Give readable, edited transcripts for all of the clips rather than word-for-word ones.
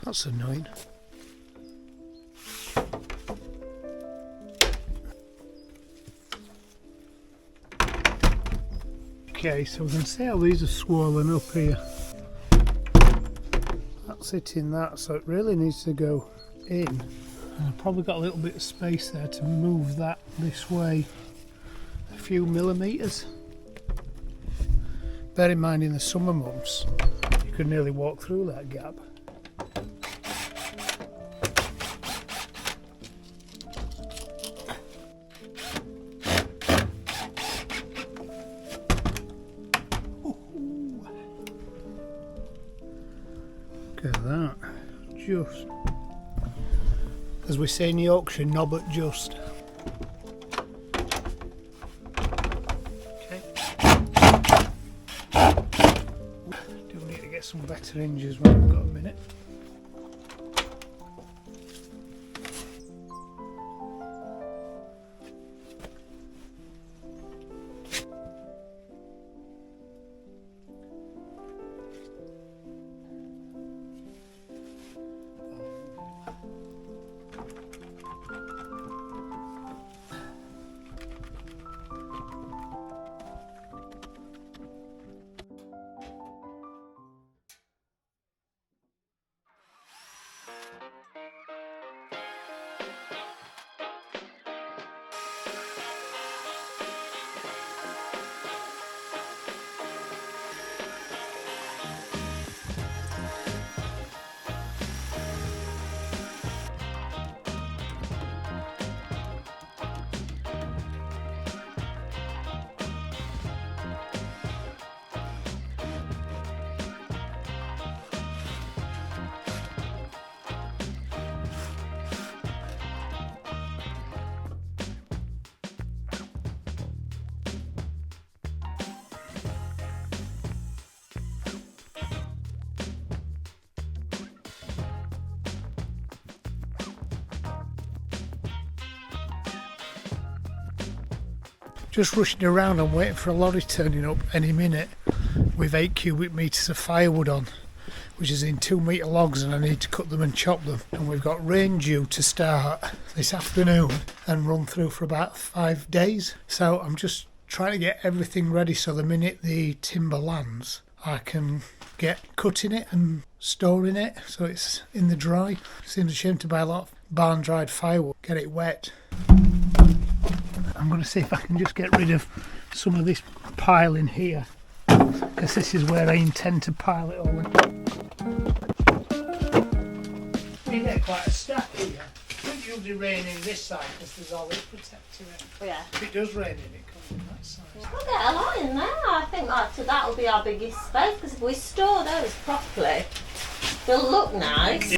That's annoying. Okay, so we can see how these are swollen up here. That's it in that, so it really needs to go in. And I've probably got a little bit of space there to move that this way a few millimetres. Bear in mind, in the summer months you could nearly walk through that gap. Look at that, just, as we say in Yorkshire, knob at just. Okay. Do need to get some better hinges when we've got a minute. Just rushing around and waiting for a lorry turning up any minute with 8 cubic metres of firewood on, which is in 2 metre logs, and I need to cut them and chop them. And we've got rain due to start this afternoon and run through for about 5 days. So I'm just trying to get everything ready so the minute the timber lands I can get cutting it and storing it so it's in the dry. Seems a shame to buy a lot of barn dried firewood, get it wet. I'm going to see if I can just get rid of some of this pile in here, because this is where I intend to pile it all in. We get quite a stack here. It doesn't usually rain in this side because there's all this protecting it. Yeah. If it does rain in, it comes in that side. We'll get a lot in there. I think that'll be our biggest space, because if we store those properly, they'll look nice.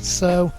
So,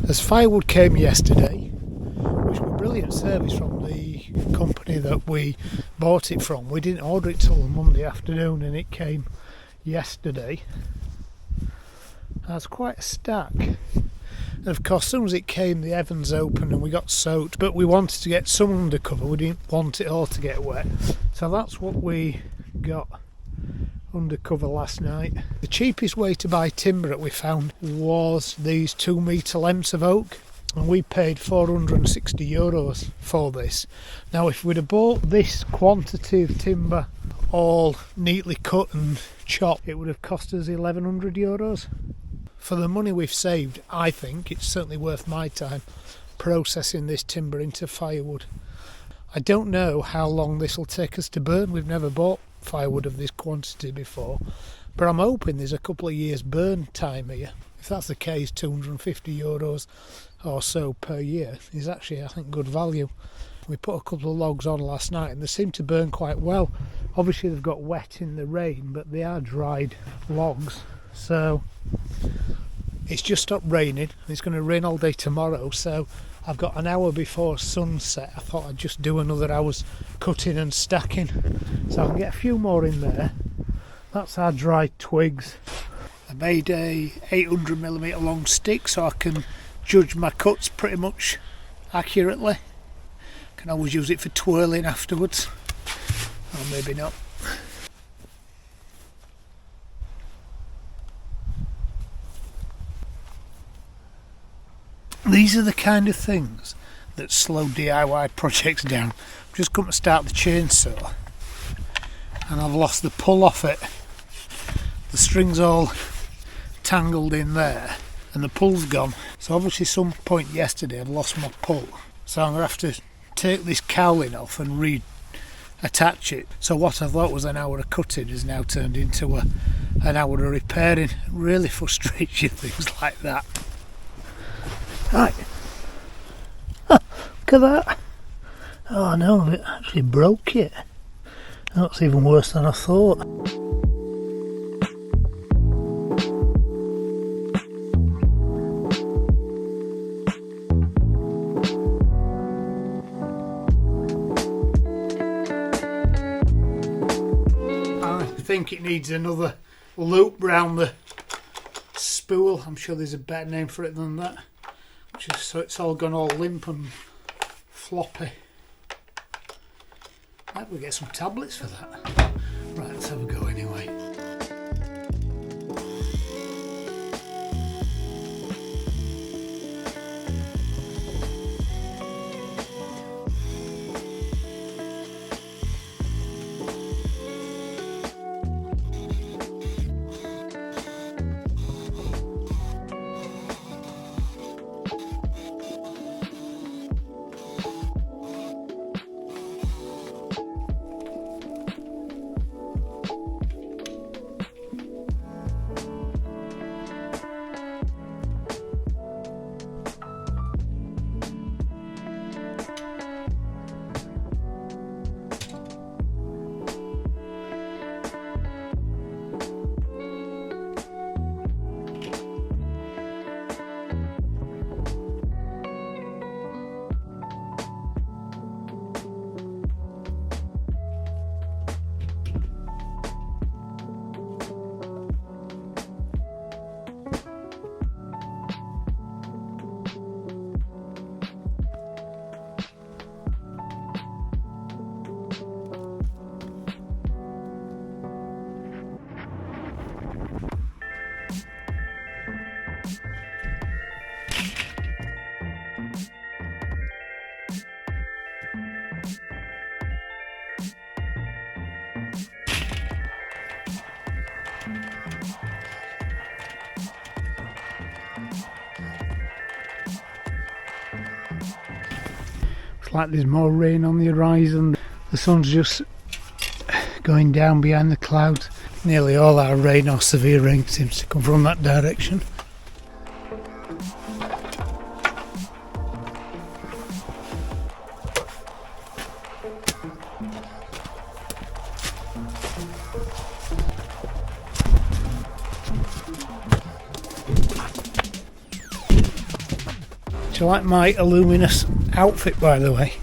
as Firewood came yesterday, which was a brilliant service from the company company that we bought it from. We didn't order it till Monday afternoon and it came yesterday. That's quite a stack. And of course, as soon as it came, the heavens opened and we got soaked, but we wanted to get some undercover. We didn't want it all to get wet. So that's what we got undercover last night. The cheapest way to buy timber that we found was these 2 metre lengths of oak, and we paid €460 for this. Now if we'd have bought this quantity of timber all neatly cut and chopped, it would have cost us €1,100. For the money we've saved, I think it's certainly worth my time processing this timber into firewood. I don't know how long this will take us to burn. We've never bought firewood of this quantity before, but I'm hoping there's a couple of years burn time here. If that's the case, €250 or so per year is actually, I think, good value. We put a couple of logs on last night and they seem to burn quite well. Obviously they've got wet in the rain, but they are dried logs. So it's just stopped raining. It's going to rain all day tomorrow, so I've got an hour before sunset. I thought I'd just do another hour's cutting and stacking, so I can get a few more in there. That's our dried twigs. I made a 800mm long stick so I can judge my cuts pretty much accurately. Can always use it for twirling afterwards, or maybe not. These are the kind of things that slow DIY projects down. I've just come to start the chainsaw and I've lost the pull off it. The string's all tangled in there and the pull's gone. So obviously some point yesterday I've lost my pull. So I'm going to have to take this cowling off and reattach it. So what I thought was an hour of cutting has now turned into an hour of repairing. It really frustrates you, things like that. Right. Look at that. Oh no, it actually broke it. That's even worse than I thought. I think it needs another loop round the spool. I'm sure there's a better name for it than that. Just so it's all gone all limp and floppy. Might we get some tablets for that? Right, let's have a go anyway. Like there's more rain on the horizon. The sun's just going down behind the clouds. Nearly all our rain or severe rain seems to come from that direction. Do you like my luminous outfit, by the way?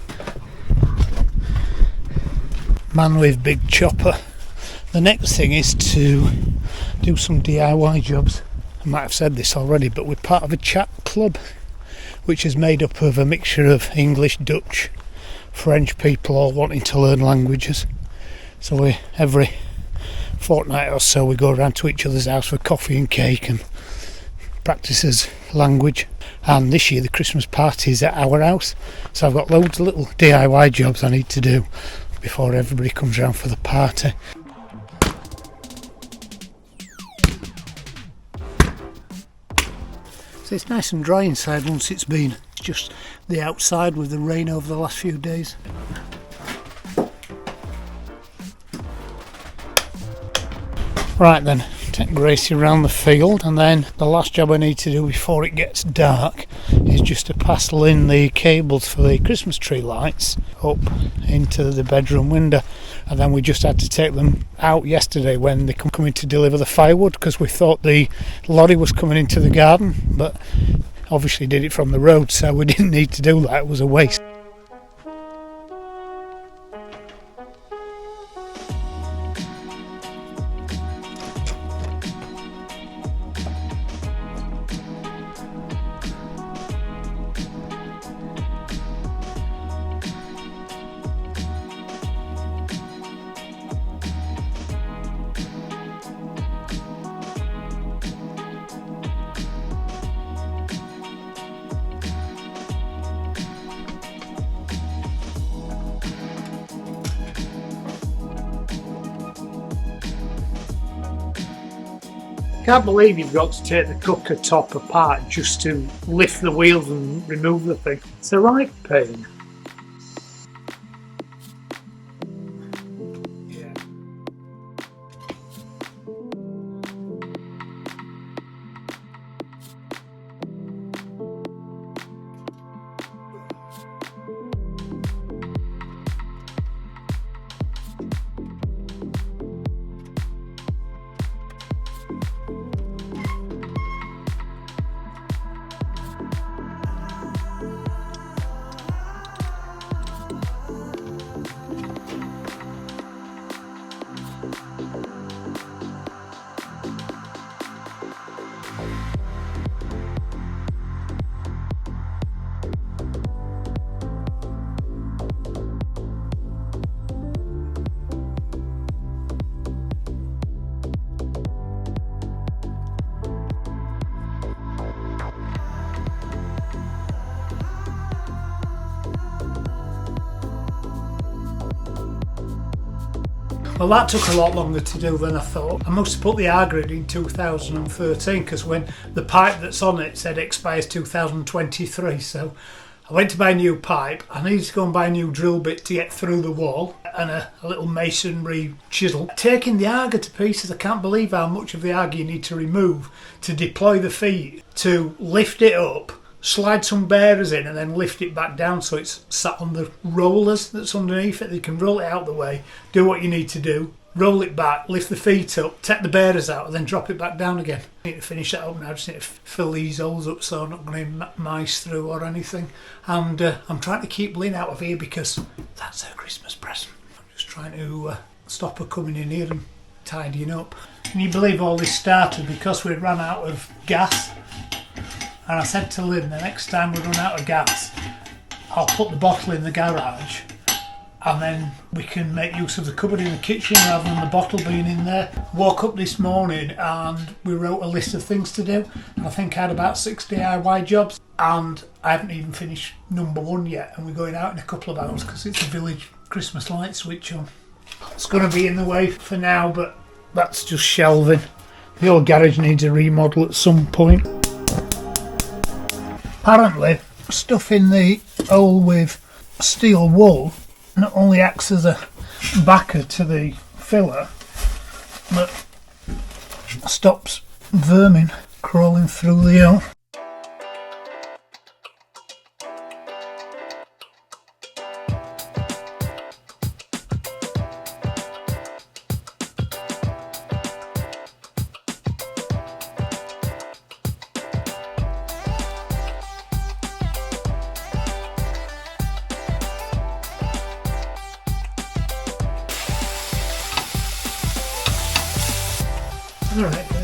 man with big chopper. The next thing is to do some DIY jobs. I might have said this already, but we're part of a chat club which is made up of a mixture of English, Dutch, French people all wanting to learn languages. So every fortnight or so we go around to each other's house for coffee and cake and practices language. And this year the Christmas party is at our house, so I've got loads of little DIY jobs I need to do before everybody comes around for the party. So it's nice and dry inside once it's been. It's just the outside with the rain over the last few days. Right then, take Gracie around the field, and then the last job I need to do before it gets dark is just to pass in the cables for the Christmas tree lights up into the bedroom window. And then we just had to take them out yesterday when they come in to deliver the firewood, because we thought the lorry was coming into the garden, but obviously did it from the road, so we didn't need to do that. It was a waste. Can't believe you've got to take the cooker top apart just to lift the wheels and remove the thing. It's a right pain. Well, that took a lot longer to do than I thought. I must have put the R grid in 2013 because when the pipe that's on it said expires 2023, so I went to buy a new pipe. I needed to go and buy a new drill bit to get through the wall and a little masonry chisel. Taking the Arga to pieces, I can't believe how much of the Arga you need to remove to deploy the feet, to lift it up, slide some bearers in and then lift it back down so it's sat on the rollers that's underneath it. You can roll it out the way, do what you need to do, roll it back, lift the feet up, take the bearers out and then drop it back down again. I need to finish that up now. I just need to fill these holes up so I'm not going to mice through or anything. And I'm trying to keep Lynn out of here because that's her Christmas present. I'm just trying to stop her coming in here and tidying up. Can you believe all this started because we ran out of gas? And I said to Lynn, the next time we run out of gas, I'll put the bottle in the garage and then we can make use of the cupboard in the kitchen rather than the bottle being in there. Woke up this morning and we wrote a list of things to do. And I think I had about 6 DIY jobs and I haven't even finished number 1 yet, and we're going out in a couple of hours because it's a village Christmas light switch on. It's going to be in the way for now, but that's just shelving. The old garage needs a remodel at some point. Apparently, stuff in the hole with steel wool not only acts as a backer to the filler, but stops vermin crawling through the hole. Alright.